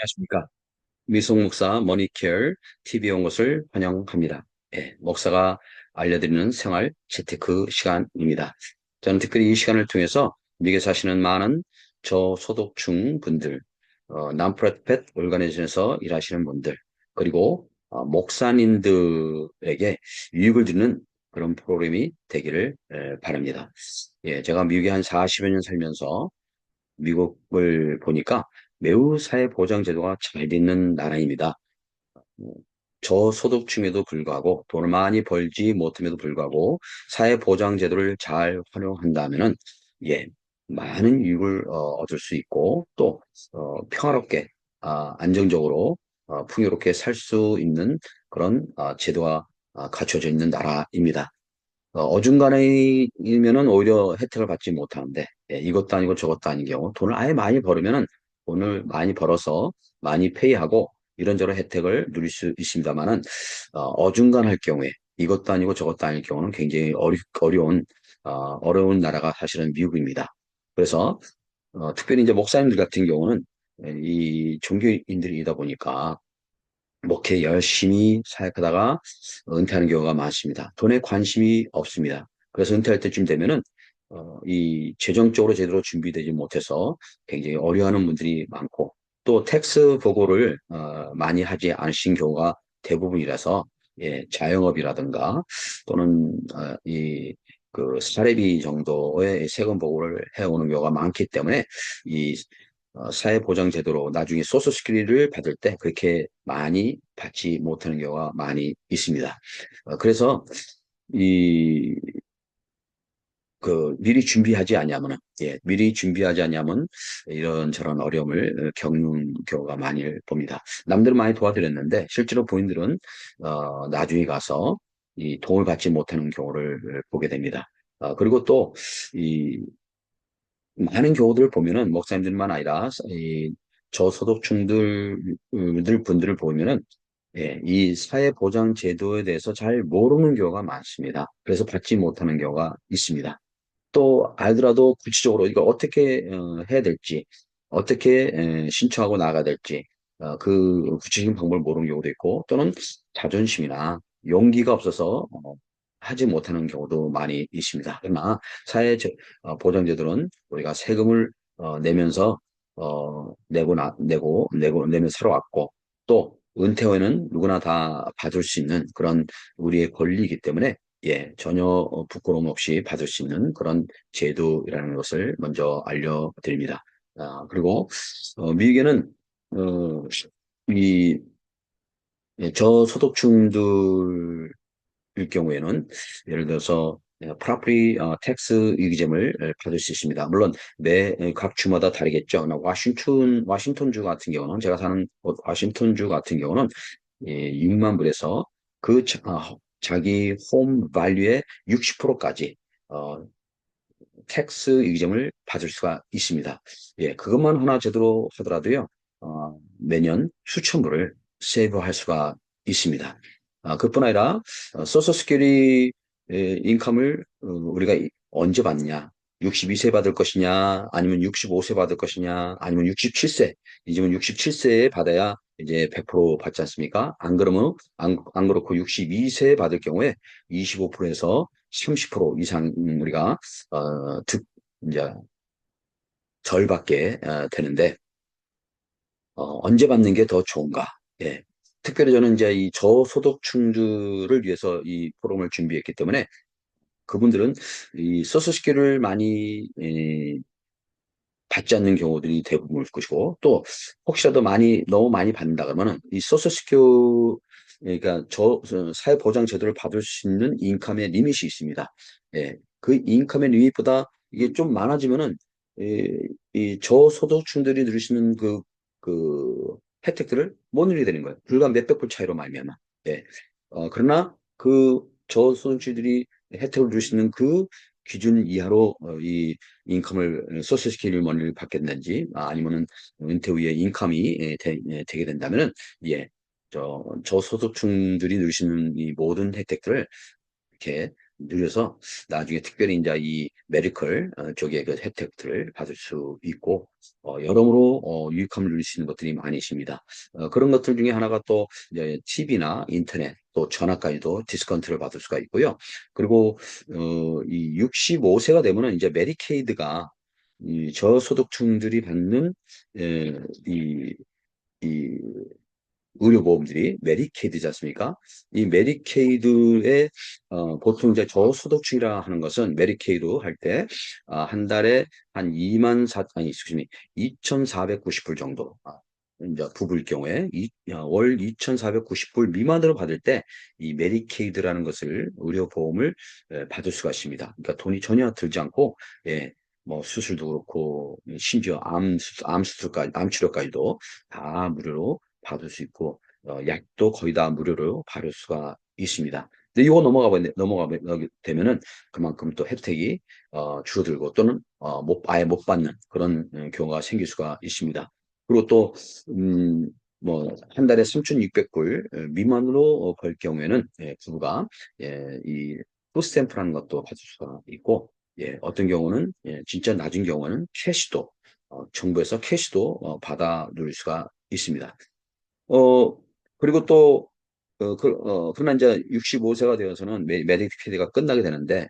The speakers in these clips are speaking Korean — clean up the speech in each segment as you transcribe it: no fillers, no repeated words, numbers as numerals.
안녕하십니까. 미송 목사 머니케어 TV에 온 것을 환영합니다. 예, 목사가 알려드리는 생활 재테크 시간입니다. 저는 특별히 이 시간을 통해서 미국에 사시는 많은 저소득층 분들, 난프로핏 오르가니제이션에서 일하시는 분들, 그리고 목사님들에게 유익을 주는 그런 프로그램이 되기를 바랍니다. 예, 제가 미국에 한 40여 년 살면서 미국을 보니까 매우 사회보장제도가 잘 돼 있는 나라입니다. 어, 저소득층에도 불구하고 돈을 많이 벌지 못함에도 불구하고 사회보장제도를 잘 활용한다면은 예, 많은 이익을 얻을 수 있고 또 평화롭게 안정적으로 풍요롭게 살 수 있는 그런 제도가 갖춰져 있는 나라입니다. 어중간하면은 오히려 혜택을 받지 못하는데, 예, 이것도 아니고 저것도 아닌 경우, 돈을 아예 많이 벌으면은 돈을 많이 벌어서 많이 페이하고 이런저런 혜택을 누릴 수 있습니다만은, 어중간할 경우에 이것도 아니고 저것도 아닐 경우는 굉장히 어려운 나라가 사실은 미국입니다. 그래서, 특별히 이제 목사님들 같은 경우는 이 종교인들이다 보니까 목회 열심히 사역하다가 은퇴하는 경우가 많습니다. 돈에 관심이 없습니다. 그래서 은퇴할 때쯤 되면은 이 재정적으로 제대로 준비되지 못해서 굉장히 어려워하는 분들이 많고 또 텍스 보고를 많이 하지 않으신 경우가 대부분이라서 예, 자영업이라든가 또는 그 사례비 정도의 세금 보고를 해오는 경우가 많기 때문에 이 사회보장제도로 나중에 소셜시큐리티를 받을 때 그렇게 많이 받지 못하는 경우가 많이 있습니다. 그래서 이 미리 준비하지 않냐면은 예, 미리 준비하지 않냐면 이런 저런 어려움을 겪는 경우가 많이 봅니다. 남들은 많이 도와드렸는데 실제로 본인들은 나중에 가서 이 도움을 받지 못하는 경우를 보게 됩니다. 그리고 또이 많은 경우들을 보면은 목사님들만 아니라 이 저소득층들 분들을 보면은 예, 이 사회보장 제도에 대해서 잘 모르는 경우가 많습니다. 그래서 받지 못하는 경우가 있습니다. 또 알더라도 구체적으로 이거 어떻게 해야 될지, 어떻게 신청하고 나가야 될지, 그 구체적인 방법을 모르는 경우도 있고, 또는 자존심이나 용기가 없어서 하지 못하는 경우도 많이 있습니다. 그러나 보장제도는 우리가 세금을 내면서 내면서 살아왔고, 또 은퇴 후에는 누구나 다 받을 수 있는 그런 우리의 권리이기 때문에 예, 전혀 부끄러움 없이 받을 수 있는 그런 제도라는 것을 먼저 알려드립니다. 그리고 미국에는 어, 이 저소득층들일 경우에는 예를 들어서 프로퍼티 텍스 이기점을 받을 수 있습니다. 물론 각 주마다 다르겠죠. 워싱턴주 같은 경우는 제가 사는 워싱턴주 같은 경우는 6만 불에서 자기 홈 밸류의 60%까지 텍스 이점을 받을 수가 있습니다. 예, 그것만 하나 제대로 하더라도요, 매년 수천 불을 세이브할 수가 있습니다. 그뿐 아니라 소셜 스큐리티 인컴을 우리가 언제 받냐? 62세 받을 것이냐, 아니면 65세 받을 것이냐, 아니면 67세. 이제는 67세에 받아야 이제 100% 받지 않습니까? 안 그렇고 62세 받을 경우에 25%에서 30% 이상 우리가 이제 절받게 되는데 언제 받는 게 더 좋은가? 예. 특별히 저는 이제 이 저소득층들을 위해서 이 프로그램을 준비했기 때문에 그분들은 이 소스스키를 많이 받지 않는 경우들이 대부분일 것이고 또 혹시라도 너무 많이 받는다 그러면은 이 소셜시큐 그러니까 사회보장 제도를 받을 수 있는 인컴의 리밋이 있습니다. 예, 그 인컴의 리밋보다 이게 좀 많아지면은 이 저소득층들이 누릴 수 있는 그 혜택들을 못 누리게 되는 거예요. 불과 몇백 불 차이로 말미암아. 예. 그러나 그 저소득층들이 혜택을 누릴 수 있는 그 기준 이하로 이 인컴을 소셜시큐리티를 받겠는지 아니면은 은퇴 후에 인컴이 되게 된다면은 예, 저소득층들이 누리시는 이 모든 혜택들을 이렇게 누려서 나중에 특별히 이제 이 메디컬 쪽의 그 혜택들을 받을 수 있고 여러모로 유익함을 누릴 수 있는 것들이 많이 있습니다. 그런 것들 중에 하나가 또 이제 TV나 인터넷 또 전화까지도 디스카운트를 받을 수가 있고요. 그리고 이 65세가 되면은 이제 메디케이드가 이 저소득층들이 받는 에, 이, 이 의료보험들이 메디케이드지 않습니까? 이 메디케이드의 보통 이제 저소득층이라 하는 것은 메디케이드 할 때 한 달에 한 2만 4 아니 excuse me 2,490불 정도 이제 부부일 경우에 월 2,490불 미만으로 받을 때 이 메디케이드라는 것을 의료보험을 받을 수가 있습니다. 그러니까 돈이 전혀 들지 않고 예, 뭐 수술도 그렇고 심지어 암 수술까지 암 치료까지도 다 무료로 받을 수 있고 약도 거의 다 무료로 받을 수가 있습니다. 근데 이거 넘어가게 되면은 그만큼 또 혜택이 줄어들고 또는 아예 못 받는 그런 경우가 생길 수가 있습니다. 그리고 또 뭐 한 달에 3,600불 미만으로 벌 경우에는 부부가 이 푸스탬프라는 것도 받을 수가 있고 어떤 경우는 진짜 낮은 경우는 캐시도 정부에서 캐시도 받아 누릴 수가 있습니다. 어, 그리고 또, 그러나 이제 65세가 되어서는 메디케이드가 끝나게 되는데,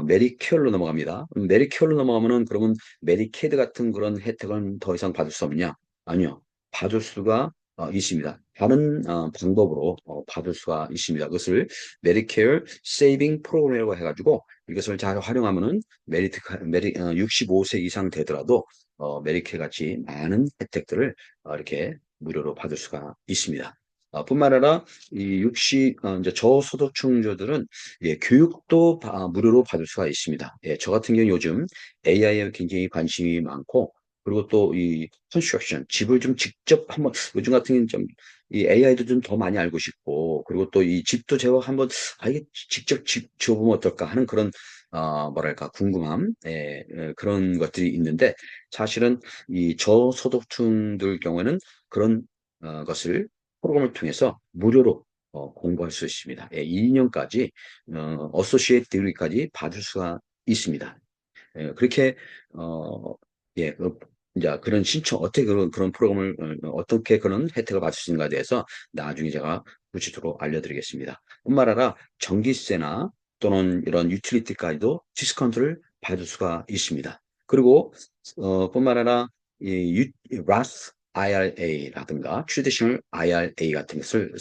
메디케어로 넘어갑니다. 메디케어로 넘어가면은 그러면 메디케이드 같은 그런 혜택은 더 이상 받을 수 없냐? 아니요. 받을 수가 있습니다. 다른 방법으로 받을 수가 있습니다. 그것을 메디케어 세이빙 프로그램이라고 해가지고 이것을 잘 활용하면은 65세 이상 되더라도 메디케어 같이 많은 혜택들을 이렇게 무료로 받을 수가 있습니다. 뿐만 아니라 이 이제 저소득층자들은 교육도 무료로 받을 수가 있습니다. 저 같은 경우 요즘 AI에 굉장히 관심이 많고 그리고 또 이 컨스트럭션 집을 좀 직접 한번 요즘 같은 경우는 좀 이 AI도 좀 더 많이 알고 싶고 그리고 또 이 집도 제가 한번 이게 직접 집 지어보면 어떨까 하는 그런 뭐랄까 궁금함 그런 것들이 있는데 사실은 이 저소득층들 경우에는 그런 것을 프로그램을 통해서 무료로 공부할 수 있습니다. 2년까지 어소시에이트 디그리까지 받을 수가 있습니다. 그렇게 어, 이제 그런 신청 어떻게 그런 프로그램을 어떻게 그런 혜택을 받을 수 있는가에 대해서 나중에 제가 구체적으로 알려드리겠습니다. 뿐만 아니라 전기세나 또는 이런 유틸리티까지도 디스카운트를 받을 수가 있습니다. 그리고 뿐만 아니라 Roth IRA라든가 Traditional IRA 같은 것을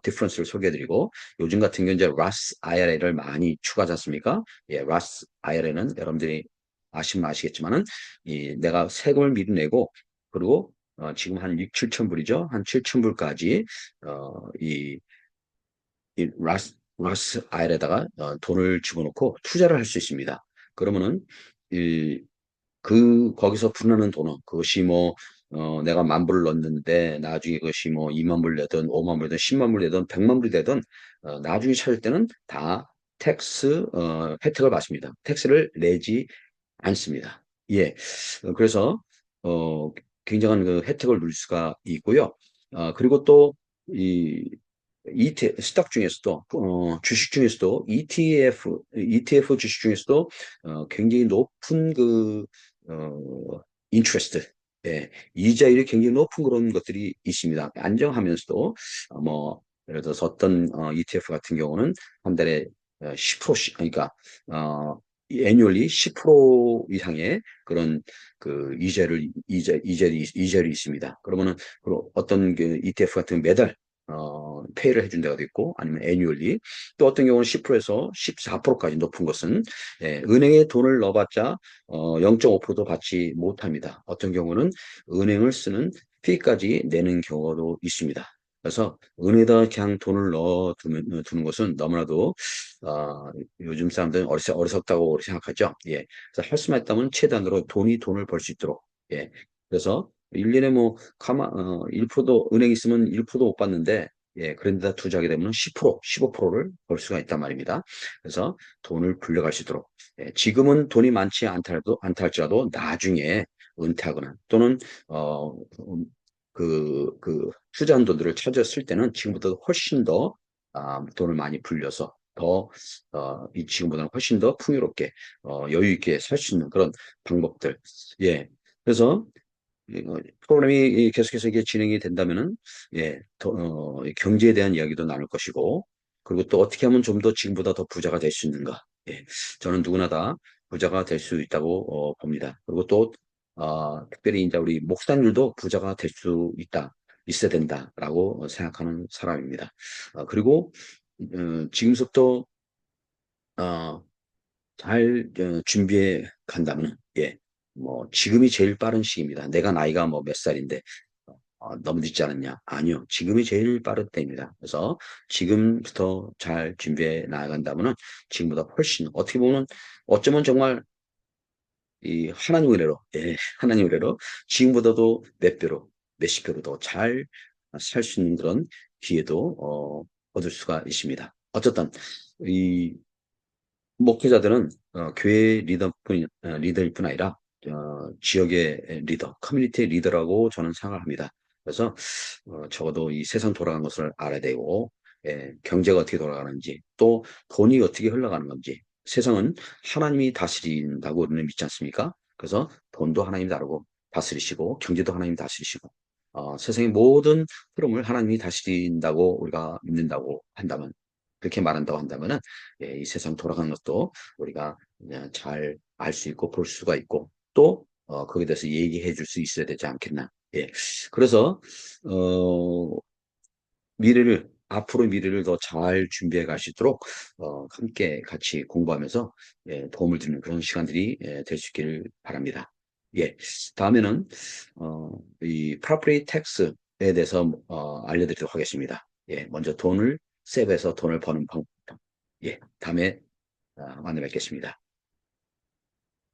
디퍼런스를 소개해드리고 요즘 같은 경우 이제 Roth IRA를 많이 추가하지 않습니까? Roth IRA는 여러분들이 아시면 아시겠지만은 내가 세금을 미리 내고 그리고 지금 한 6, 7천 불이죠. 한 7천 불까지 이 러스 아일에다가 돈을 집어넣고 투자를 할 수 있습니다. 그러면은 이, 거기서 불어나는 돈은 그것이 뭐 내가 만 불을 넣었는데 나중에 그것이 뭐 2만 불 내든 5만 불 내든 10만 불 내든 100만 불이 되든 나중에 찾을 때는 다 텍스 혜택을 받습니다. 텍스를 내지 않습니다. 예. 그래서 어, 굉장한 그 혜택을 누릴 수가 있고요. 그리고 또 이 스탁 중에서도 주식 중에서도 ETF 주식 중에서도 굉장히 높은 그 인트레스트 이자율이 굉장히 높은 그런 것들이 있습니다. 안정하면서도 뭐 예를 들어서 어떤 ETF 같은 경우는 한 달에 10%씩 그러니까 애뉴얼리 10% 이상의 그런 그 이자율이 있습니다. 그러면은 어떤 그 ETF 같은 매달 페이를 해준 데가 있고 아니면 애뉴얼리 또 어떤 경우는 10%에서 14%까지 높은 것은 은행에 돈을 넣어봤자 0.5%도 받지 못합니다. 어떤 경우는 은행을 쓰는 피까지 내는 경우도 있습니다. 그래서 은행에다 그냥 돈을 두는 것은 너무나도 요즘 사람들은 어리석다고 생각하죠. 그래서 할 수만 있다면 최단으로 돈을 벌 수 있도록. 그래서 1년에 뭐 1%도 은행 있으면 1%도 못 받는데 그런데다 투자하게 되면 10%, 15%를 벌 수가 있단 말입니다. 그래서 돈을 불려갈 수 있도록 지금은 돈이 많지 않다 할지라도 나중에 은퇴하거나 또는 어, 투자한 돈들을 찾았을 때는 지금보다 훨씬 더 돈을 많이 불려서 더, 이 지금보다는 훨씬 더 풍요롭게, 여유 있게 살 수 있는 그런 방법들. 예. 그래서, 프로그램이 계속해서 이게 진행이 된다면은, 예, 경제에 대한 이야기도 나눌 것이고, 그리고 또 어떻게 하면 좀 더 지금보다 더 부자가 될 수 있는가. 예. 저는 누구나 다 부자가 될 수 있다고, 봅니다. 그리고 또, 특별히 이제 우리 목사님들도 부자가 될 수 있어야 된다라고 생각하는 사람입니다. 그리고, 지금부터 어, 잘 준비해 간다면, 예, 뭐 지금이 제일 빠른 시기입니다. 내가 나이가 뭐 몇 살인데 너무 늦지 않았냐? 아니요, 지금이 제일 빠른 때입니다. 그래서 지금부터 잘 준비해 나간다면은 지금보다 훨씬 어떻게 보면 어쩌면 정말 이 하나님 은혜로, 예, 하나님 은혜로 지금보다도 몇 배로, 몇십 배로 더 잘 살 수 있는 그런 기회도 얻을 수가 있습니다. 어쨌든 이 목회자들은 교회 리더일 뿐 아니라 지역의 리더, 커뮤니티의 리더라고 저는 생각합니다. 그래서 적어도 이 세상 돌아가는 것을 알아야 되고, 예, 경제가 어떻게 돌아가는지, 또 돈이 어떻게 흘러가는 건지. 세상은 하나님이 다스린다고 우리는 믿지 않습니까? 그래서 돈도 하나님이 다스리시고, 경제도 하나님이 다스리시고, 세상의 모든 흐름을 하나님이 다스린다고 우리가 믿는다고 한다면, 그렇게 말한다고 한다면은, 예, 이 세상 돌아가는 것도 우리가 그냥 잘 알 수 있고 볼 수가 있고 또 거기에 대해서 얘기해 줄 수 있어야 되지 않겠나. 예. 그래서 앞으로 미래를 더 잘 준비해 갈 수 있도록 함께 같이 공부하면서 예, 도움을 드리는 그런 시간들이 될 수 있기를 바랍니다. 예. 다음에는 이 property tax에 대해서 알려드리도록 하겠습니다. 예. 먼저 세이브해서 돈을 버는 방법. 예. 다음에 만나 뵙겠습니다.